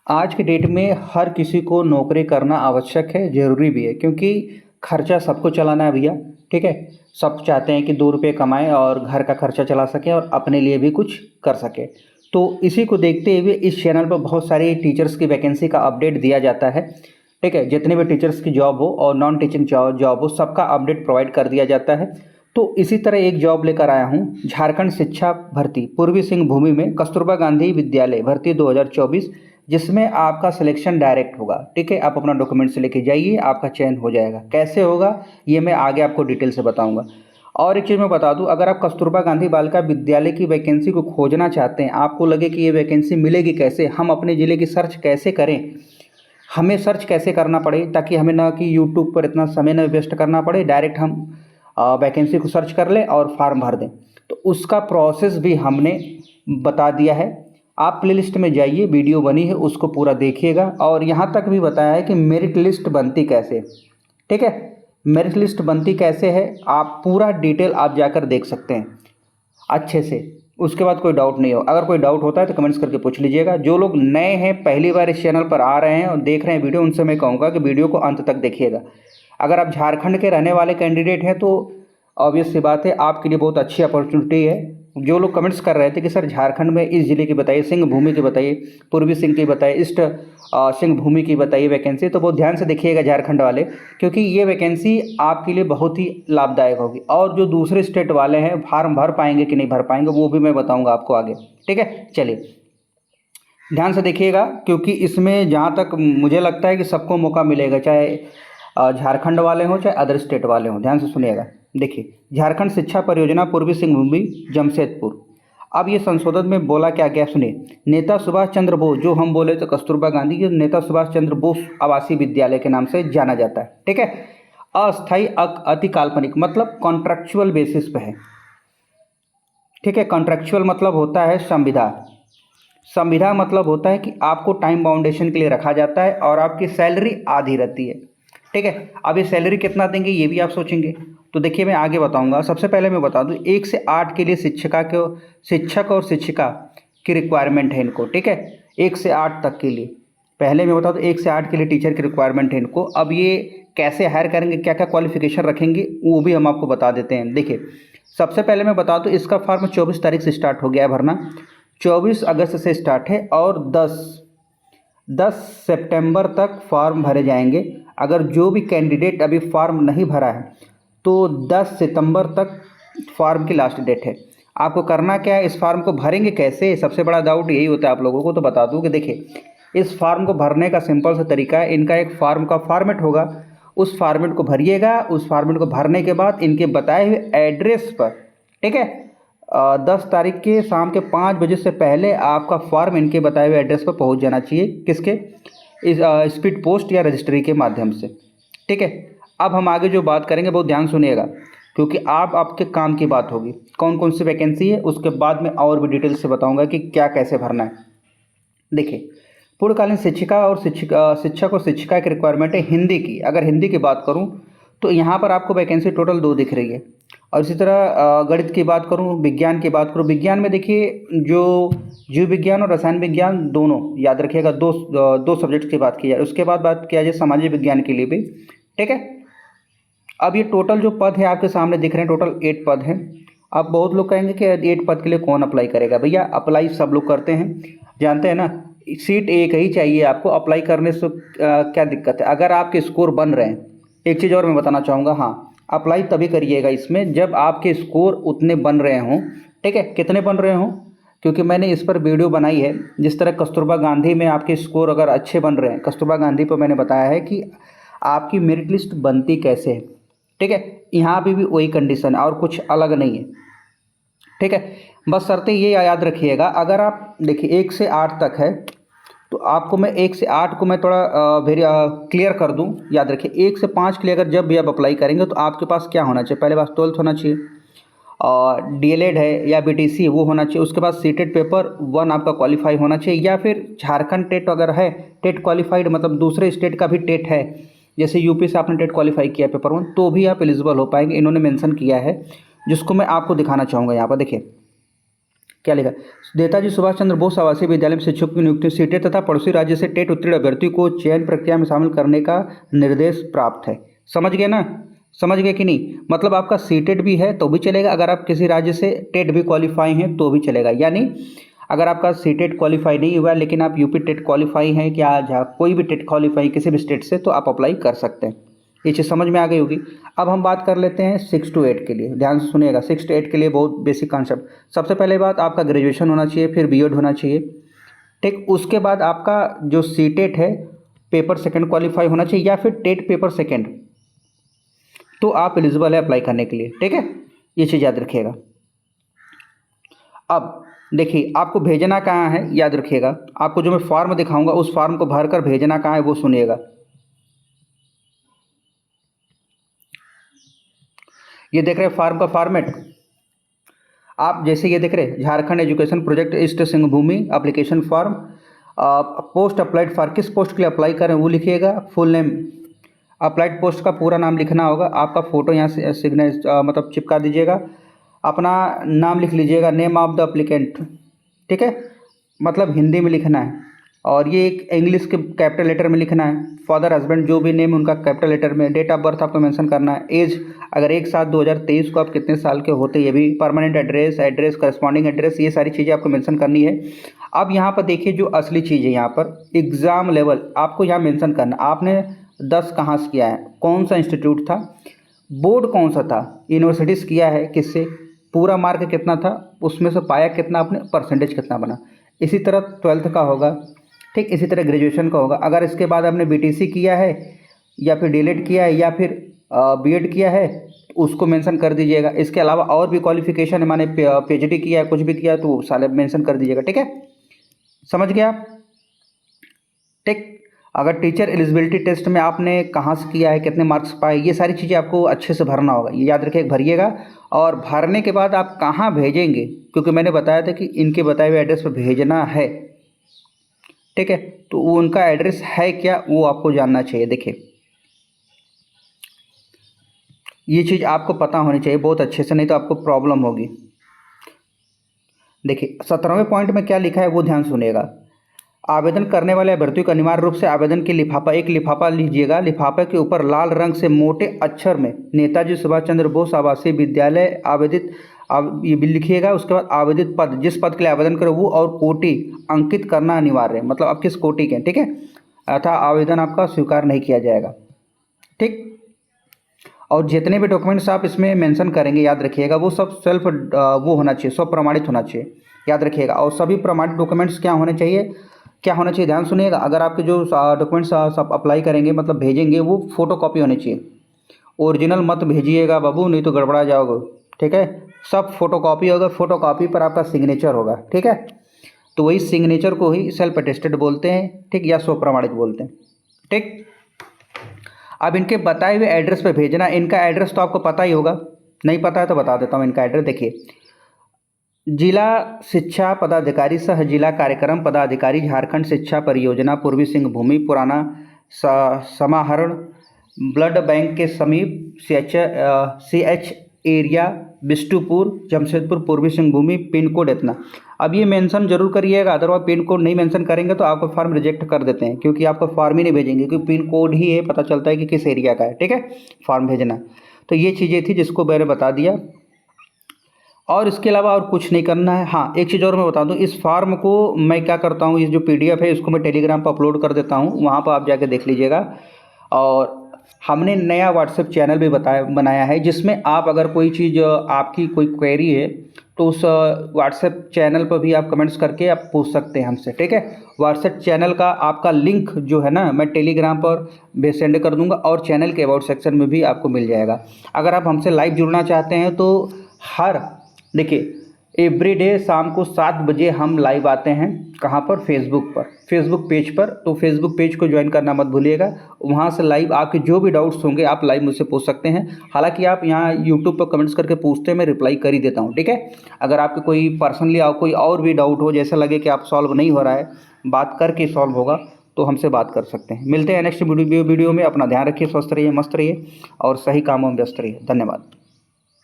आज के डेट में हर किसी को नौकरी करना आवश्यक है, ज़रूरी भी है क्योंकि खर्चा सबको चलाना है भैया। ठीक है। सब चाहते हैं कि 2 रुपये कमाएं और घर का खर्चा चला सकें और अपने लिए भी कुछ कर सकें। तो इसी को देखते हुए इस चैनल पर बहुत सारी टीचर्स की वैकेंसी का अपडेट दिया जाता है। ठीक है। जितने भी टीचर्स की जॉब हो और नॉन टीचिंग जॉब हो, सबका अपडेट प्रोवाइड कर दिया जाता है। तो इसी तरह एक जॉब लेकर आया हूँ, झारखंड शिक्षा भर्ती पूर्वी सिंहभूमि में कस्तूरबा गांधी विद्यालय भर्ती 2024, जिसमें आपका सिलेक्शन डायरेक्ट होगा। ठीक है। आप अपना डॉक्यूमेंट्स लेके जाइए, आपका चयन हो जाएगा। कैसे होगा ये मैं आगे आपको डिटेल से बताऊंगा। और एक चीज़ मैं बता दूं, अगर आप कस्तूरबा गांधी बालिका विद्यालय की वैकेंसी को खोजना चाहते हैं, आपको लगे कि ये वैकेंसी मिलेगी कैसे, हम अपने ज़िले की सर्च कैसे करें, हमें सर्च कैसे करना पड़े, ताकि हमें ना कि यूट्यूब पर इतना समय न वेस्ट करना पड़े, डायरेक्ट हम वैकेंसी को सर्च कर लें और फॉर्म भर दें, तो उसका प्रोसेस भी हमने बता दिया है। आप प्लेलिस्ट में जाइए, वीडियो बनी है उसको पूरा देखिएगा। और यहाँ तक भी बताया है कि मेरिट लिस्ट बनती कैसे। ठीक है। मेरिट लिस्ट बनती कैसे है, आप पूरा डिटेल आप जाकर देख सकते हैं अच्छे से। उसके बाद कोई डाउट नहीं हो, अगर कोई डाउट होता है तो कमेंट्स करके पूछ लीजिएगा। जो लोग नए हैं, पहली बार इस चैनल पर आ रहे हैं और देख रहे हैं वीडियो, उनसे मैं कहूँगा कि वीडियो को अंत तक देखिएगा। अगर आप झारखंड के रहने वाले कैंडिडेट हैं तो ऑब्वियस सी बात है, आपके लिए बहुत अच्छी अपॉर्चुनिटी है। जो लोग कमेंट्स कर रहे थे कि सर झारखंड में इस ज़िले की बताइए, सिंहभूमि की बताइए, पूर्वी सिंह की बताइए, ईस्ट सिंहभूमि की बताइए वैकेंसी, तो बहुत ध्यान से देखिएगा झारखंड वाले, क्योंकि ये वैकेंसी आपके लिए बहुत ही लाभदायक होगी। और जो दूसरे स्टेट वाले हैं, फार्म भर पाएंगे कि नहीं भर पाएंगे वो भी मैं बताऊँगा आपको आगे। ठीक है। चलिए ध्यान से देखिएगा, क्योंकि इसमें जहाँ तक मुझे लगता है कि सबको मौका मिलेगा, चाहे झारखंड वाले हों चाहे अदर स्टेट वाले हों। ध्यान से सुनिएगा। देखिए, झारखंड शिक्षा परियोजना पूर्वी सिंहभूमि जमशेदपुर। अब ये संशोधन में बोला क्या गया, सुनिए। नेता सुभाष चंद्र बोस, जो हम बोले तो कस्तूरबा गांधी के नेता सुभाष चंद्र बोस आवासीय विद्यालय के नाम से जाना जाता है। ठीक है। अस्थायी अति काल्पनिक मतलब कॉन्ट्रेक्चुअल बेसिस पे है। ठीक है। कॉन्ट्रेक्चुअल मतलब होता है संविदा। संविदा मतलब होता है कि आपको टाइम बाउंडेशन के लिए रखा जाता है और आपकी सैलरी आधी रहती है। ठीक है। अब ये सैलरी कितना देंगे ये भी आप सोचेंगे, तो देखिए मैं आगे बताऊंगा। सबसे पहले मैं बता दूं, 1 से 8 के लिए शिक्षक और शिक्षिका की रिक्वायरमेंट है इनको। ठीक है। 1 से 8 तक के लिए, पहले मैं बता दूं 1 से 8 के लिए टीचर की रिक्वायरमेंट है इनको। अब ये कैसे हायर करेंगे, क्या क्या क्वालिफिकेशन रखेंगे, वो भी हम आपको बता देते हैं। देखिए, सबसे पहले मैं बता दूं, इसका फॉर्म 24 तारीख से स्टार्ट हो गया है भरना। 24 अगस्त से स्टार्ट है और 10 सितंबर तक फॉर्म भरे जाएंगे। अगर जो भी कैंडिडेट अभी फॉर्म नहीं भरा है तो 10 सितंबर तक फॉर्म की लास्ट डेट है। आपको करना क्या है, इस फॉर्म को भरेंगे कैसे, सबसे बड़ा डाउट यही होता है आप लोगों को। तो बता दूं कि देखिए, इस फॉर्म को भरने का सिंपल सा तरीका है। इनका एक फॉर्म का फॉर्मेट होगा, उस फॉर्मेट को भरिएगा। उस फॉर्मेट को भरने के बाद इनके बताए हुए एड्रेस पर, ठीक है, 10 तारीख के शाम के 5 बजे से पहले आपका फॉर्म इनके बताए हुए एड्रेस पर पहुंच जाना चाहिए। किसके, इस स्पीड पोस्ट या रजिस्ट्री के माध्यम से। ठीक है। अब हम आगे जो बात करेंगे बहुत ध्यान सुनिएगा, क्योंकि आपके काम की बात होगी। कौन कौन सी वैकेंसी है उसके बाद में और भी डिटेल से बताऊंगा कि क्या कैसे भरना है। देखिए, पूर्णकालीन शिक्षिका और शिक्षक और शिक्षिका की रिक्वायरमेंट है हिंदी की। अगर हिंदी की बात करूं तो यहाँ पर आपको वैकेंसी टोटल 2 दिख रही है। और इसी तरह गणित की बात करूं, विज्ञान की बात करूं, विज्ञान में देखिए जो जीव विज्ञान और रसायन विज्ञान दोनों याद रखिएगा, दो सब्जेक्ट की बात की जाए। उसके बाद बात किया जाए सामाजिक विज्ञान के लिए भी। ठीक है। अब ये टोटल जो पद है आपके सामने दिख रहे हैं, टोटल 8 पद हैं। अब बहुत लोग कहेंगे कि 8 पद के लिए कौन अप्लाई करेगा। भैया अप्लाई सब लोग करते हैं, जानते हैं ना। सीट एक ही चाहिए आपको, अप्लाई करने से क्या दिक्कत है, अगर आपके स्कोर बन रहे हैं। एक चीज़ और मैं बताना चाहूँगा, हाँ, अप्लाई तभी करिएगा इसमें जब आपके स्कोर उतने बन रहे हों। ठीक है। कितने बन रहे हों, क्योंकि मैंने इस पर वीडियो बनाई है। जिस तरह कस्तूरबा गांधी में आपके स्कोर अगर अच्छे बन रहे हैं, कस्तूरबा गांधी पर मैंने बताया है कि आपकी मेरिट लिस्ट बनती कैसे है। ठीक है। यहाँ भी वही कंडीशन है और कुछ अलग नहीं है। ठीक है। बस शर्तें ये याद रखिएगा। अगर आप देखिए 1 से 8 तक है, तो आपको मैं 1 से 8 को मैं थोड़ा क्लियर कर दूं। याद रखिए 1 से 5 के लिए अगर जब भी आप अप्लाई करेंगे तो आपके पास क्या होना चाहिए, पहले बात 12th होना चाहिए, और डीएलएड है या बीटीसी है वो होना चाहिए। उसके बाद सीटेड पेपर 1 आपका क्वालिफाई होना चाहिए, या फिर झारखंड टेट अगर है, टेट क्वालिफाइड मतलब दूसरे स्टेट का भी टेट है, जैसे यूपी से आपने टेट क्वालिफाई किया पेपर 1, तो भी आप एलिजिबल हो पाएंगे। इन्होंने मेंशन किया है, जिसको मैं आपको दिखाना चाहूँगा यहाँ पर। देखिए, क्या लिखा? नेताजी सुभाष चंद्र बोस आवासीय विद्यालय में शिक्षकों की नियुक्ति सीटें तथा पड़ोसी राज्य से टेट उत्तीर्ण अभ्यर्थी को चयन प्रक्रिया में शामिल करने का निर्देश प्राप्त है। समझ गए ना? समझ गए कि नहीं? मतलब आपका सीटेट भी है तो भी चलेगा, अगर आप किसी राज्य से टेट भी क्वालिफाई हैं तो भी चलेगा। यानी अगर आपका सीटेट क्वालिफाई नहीं हुआ है लेकिन आप यूपी टेट क्वालिफाई हैं, क्या जहाँ कोई भी टेट क्वालिफाई किसी भी स्टेट से, तो आप अप्लाई कर सकते हैं। ये चीज़ समझ में आ गई होगी। अब हम बात कर लेते हैं 6 to 8 के लिए। ध्यान से सुनिएगा, 6 to 8 के लिए बहुत बेसिक कॉन्सेप्ट। सबसे पहले बात, आपका ग्रेजुएशन होना चाहिए, फिर बीएड होना चाहिए, ठीक। उसके बाद आपका जो सीटेट है पेपर सेकंड क्वालिफाई होना चाहिए या फिर टेट पेपर सेकंड, तो आप एलिजिबल है अप्लाई करने के लिए, ठीक है। ये चीज़ याद रखिएगा। अब देखिए, आपको भेजना कहाँ है याद रखिएगा। आपको जो मैं फॉर्म दिखाऊंगा उस फॉर्म को भरकर भेजना कहाँ है वो सुनिएगा। ये देख रहे हैं फॉर्म का फॉर्मेट। आप जैसे ये देख रहे हैं, Jharkhand education project east Singhbhum application form, post applied for, किस पोस्ट के लिए अप्लाई करें वो लिखिएगा, फुल नेम, अप्लाइड पोस्ट का पूरा नाम लिखना होगा, आपका फ़ोटो यहाँ से सिग्नेचर मतलब चिपका दीजिएगा, अपना नाम लिख लीजिएगा, नेम ऑफ द एप्लीकेंट, ठीक है, मतलब हिंदी में लिखना है, और ये एक इंग्लिश के कैपिटल लेटर में लिखना है, फादर हस्बैंड जो भी नेम उनका कैपिटल लेटर में, डेट ऑफ बर्थ आपको मेंशन करना है, एज अगर 1/7/2023 को आप कितने साल के होते ये भी, permanent address, address corresponding address, ये सारी चीज़ें आपको मेंशन करनी है। अब यहाँ पर देखिए जो असली चीज़ है, यहाँ पर एग्ज़ाम लेवल आपको यहाँ मेंशन करना, आपने 10 कहाँ से किया है, कौन सा इंस्टीट्यूट था, बोर्ड कौन सा था, यूनिवर्सिटी से किया है किससे, पूरा मार्क कितना था, उसमें से पाया कितना आपने, परसेंटेज कितना बना। इसी तरह 12th का होगा, ठीक। इसी तरह ग्रेजुएशन का होगा। अगर इसके बाद आपने बीटीसी किया है या फिर डीएलएड किया है या फिर बीएड किया है उसको मेंशन कर दीजिएगा। इसके अलावा और भी क्वालिफिकेशन है, माने पीएचडी किया है, कुछ भी किया है तो सारे मेंशन कर दीजिएगा, ठीक है। समझ गया आप, ठीक। अगर टीचर एलिजिबिलिटी टेस्ट में आपने कहाँ से किया है, कितने मार्क्स पाए, ये सारी चीज़ें आपको अच्छे से भरना होगा, ये याद रखिए, भरिएगा। और भरने के बाद आप कहाँ भेजेंगे, क्योंकि मैंने बताया था कि इनके बताए हुए एड्रेस पर भेजना है, ठीक है। तो वो उनका एड्रेस है क्या वो आपको जानना चाहिए। देखिए ये चीज़ आपको पता होनी चाहिए बहुत अच्छे से, नहीं तो आपको प्रॉब्लम होगी। देखिए 17वें पॉइंट में क्या लिखा है वो ध्यान सुनिएगा। आवेदन करने वाले अभ्यर्थियों को अनिवार्य रूप से आवेदन के लिफाफा, एक लिफाफा लीजिएगा, लिफाफे के ऊपर लाल रंग से मोटे अक्षर में नेताजी सुभाष चंद्र बोस आवासीय विद्यालय आवेदित ये भी लिखिएगा। उसके बाद आवेदित पद, जिस पद के लिए आवेदन करो वो और कोटि अंकित करना अनिवार्य है, मतलब आप किस कोटि के हैं, ठीक है, अतः आवेदन आपका स्वीकार नहीं किया जाएगा, ठीक। और जितने भी डॉक्यूमेंट्स आप इसमें मेंशन करेंगे याद रखिएगा वो सब सेल्फ वो होना चाहिए, स्व प्रमाणित होना चाहिए, याद रखिएगा। और सभी प्रमाणित डॉक्यूमेंट्स क्या होने चाहिए, क्या होना चाहिए, ध्यान सुनिएगा। अगर आपके जो डॉक्यूमेंट्स सब अप्लाई करेंगे मतलब भेजेंगे वो फोटोकॉपी होनी चाहिए, ओरिजिनल मत भेजिएगा बाबू, नहीं तो गड़बड़ा जाओगे, ठीक है। सब फोटोकॉपी होगा, फोटोकॉपी पर आपका सिग्नेचर होगा, ठीक है। तो वही सिग्नेचर को ही सेल्फ अटेस्टेड बोलते हैं, ठीक, या स्व प्रमाणित बोलते हैं, ठीक। अब इनके बताए हुए एड्रेस पे भेजना। इनका एड्रेस तो आपको पता ही होगा, नहीं पता है तो बता देता हूँ इनका एड्रेस। देखिए, जिला शिक्षा पदाधिकारी सह जिला कार्यक्रम पदाधिकारी झारखंड शिक्षा परियोजना पूर्वी सिंहभूमि पुराना समाहरण ब्लड बैंक के समीप CH एरिया बिष्टुपुर जमशेदपुर पूर्वी सिंहभूमि, पिन कोड इतना। अब ये मेंशन जरूर करिएगा, अदरवाइज पिन कोड नहीं मेंशन करेंगे तो आपका फॉर्म रिजेक्ट कर देते हैं, क्योंकि आपका फॉर्म ही नहीं भेजेंगे, क्योंकि पिन कोड ही है, पता चलता है कि किस एरिया का है, ठीक है, फॉर्म भेजना। तो ये चीज़ें थी जिसको मैंने बता दिया, और इसके अलावा और कुछ नहीं करना है। हाँ, एक चीज़ और मैं बता दूं, इस फॉर्म को मैं क्या करता हूँ, ये जो PDF है इसको मैं टेलीग्राम पर अपलोड कर देता हूँ, वहाँ पर आप जाके देख लीजिएगा। और हमने नया व्हाट्सएप चैनल भी बनाया है, जिसमें आप अगर कोई चीज़ आपकी कोई क्वेरी है तो उस व्हाट्सएप चैनल पर भी आप कमेंट्स करके आप पूछ सकते हैं हमसे, ठीक है। व्हाट्सएप चैनल का आपका लिंक जो है ना मैं टेलीग्राम पर सेंड कर दूंगा, और चैनल के अबाउट सेक्शन में भी आपको मिल जाएगा। अगर आप हमसे लाइव जुड़ना चाहते हैं तो देखिए एवरीडे शाम को 7 बजे हम लाइव आते हैं, कहाँ पर, फेसबुक पेज पर। तो फेसबुक पेज को ज्वाइन करना मत भूलिएगा, वहाँ से लाइव आपके जो भी डाउट्स होंगे आप लाइव मुझसे पूछ सकते हैं। हालांकि आप यहाँ यूट्यूब पर कमेंट्स करके पूछते हैं, मैं रिप्लाई कर ही देता हूँ, ठीक है। अगर आपके कोई पर्सनली कोई और भी डाउट हो, जैसा लगे कि आप सॉल्व नहीं हो रहा है, बात करके सॉल्व होगा, तो हमसे बात कर सकते हैं। मिलते हैं नेक्स्ट वीडियो में। अपना ध्यान रखिए, स्वस्थ रहिए, मस्त रहिए और सही कामों में व्यस्त रहिए। धन्यवाद।